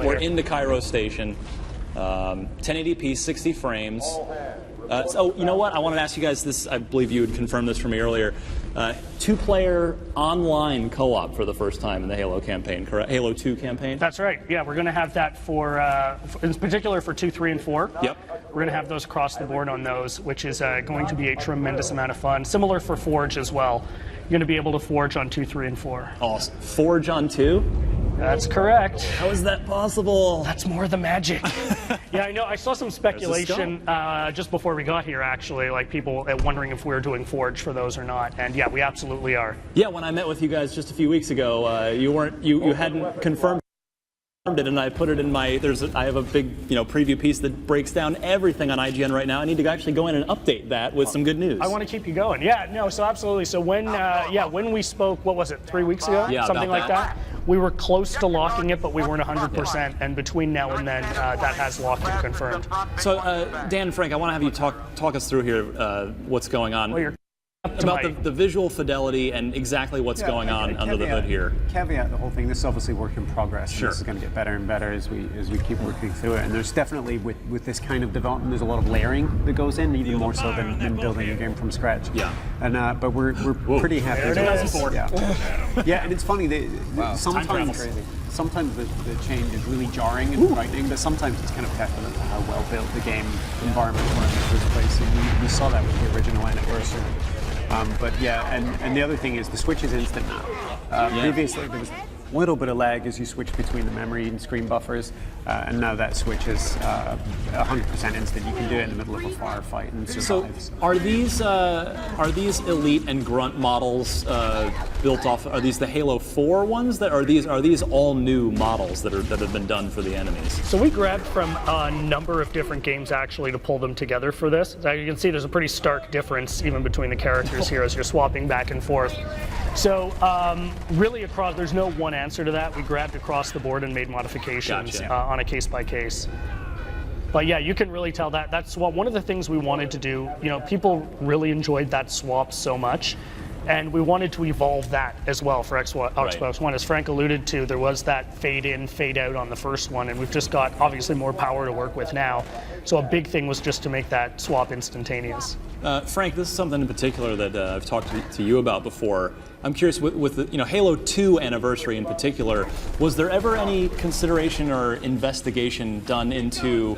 we're into Cairo Station. 1080p, 60 frames. So, you know what? I wanted to ask you guys this. I believe you had confirmed this for me earlier. Two-player online co-op for the first time in the Halo campaign, correct? Halo 2 campaign? That's right. Yeah, we're going to have that for in particular for 2, 3, and 4. Yep. We're going to have those across the board on those, which is going to be a tremendous amount of fun. Similar for Forge as well. You're going to be able to Forge on 2, 3, and 4. Awesome. Forge on 2? That's correct. How is that possible? That's more the magic. Yeah, I know. I saw some speculation just before we got here, actually, like people wondering if we were doing Forge for those or not. And yeah, we absolutely are. Yeah, when I met with you guys just a few weeks ago, you hadn't confirmed it, and I put it in my. I have a big preview piece that breaks down everything on IGN right now. I need to actually go in and update that with some good news. I want to keep you going. Yeah, no, so absolutely. So when we spoke, what was it, 3 weeks ago? Yeah, something like that. We were close to locking it, but we weren't 100%. And between now and then, that has locked and confirmed. So, Dan and Frank, I want to have you talk us through here what's going on. Well, about the visual fidelity and exactly what's going on under the hood here. Caveat the whole thing. This is obviously work in progress. Sure. This is going to get better and better as we keep working through it. And there's definitely with this kind of development, there's a lot of layering that goes in, even more so than building a game from scratch. Yeah. And but we're pretty happy. There it is. Yeah. Yeah, and it's funny. Sometimes the change is really jarring and frightening, but sometimes it's kind of testament to how well built the game environment was in the first place. And we saw that with the original Anniversary. But yeah, and the other thing is the switch is instant now. Previously there was a little bit of lag as you switch between the memory and screen buffers, and now that switch is 100% instant. You can do it in the middle of a firefight and survive. So are these Elite and Grunt models built off? Are these the Halo 4 ones? Are these all new models that have been done for the enemies? So we grabbed from a number of different games actually to pull them together for this. As you can see, there's a pretty stark difference even between the characters here as you're swapping back and forth. So really there's no one answer to that. We grabbed across the board and made modifications on a case-by-case. But yeah, you can really tell that swap. One of the things we wanted to do, people really enjoyed that swap so much. And we wanted to evolve that as well for Xbox One. As Frank alluded to, there was that fade in, fade out on the first one, and we've just got obviously more power to work with now. So a big thing was just to make that swap instantaneous. Frank, this is something in particular that I've talked to you about before. I'm curious, with the Halo 2 Anniversary in particular, was there ever any consideration or investigation done into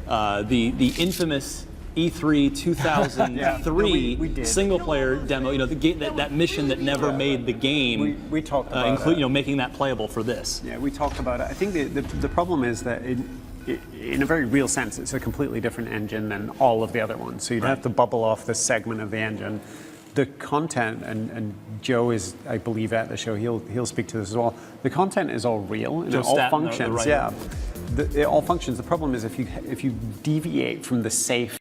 the infamous E3 2003 single-player demo, that mission that never made the game. We talked about making that playable for this. Yeah, we talked about it. I think the problem is that in a very real sense, it's a completely different engine than all of the other ones. So you'd have to bubble off this segment of the engine. The content, and Joe is, I believe, at the show. He'll speak to this as well. The content is all real and it all functions. It all functions. The problem is if you deviate from the safe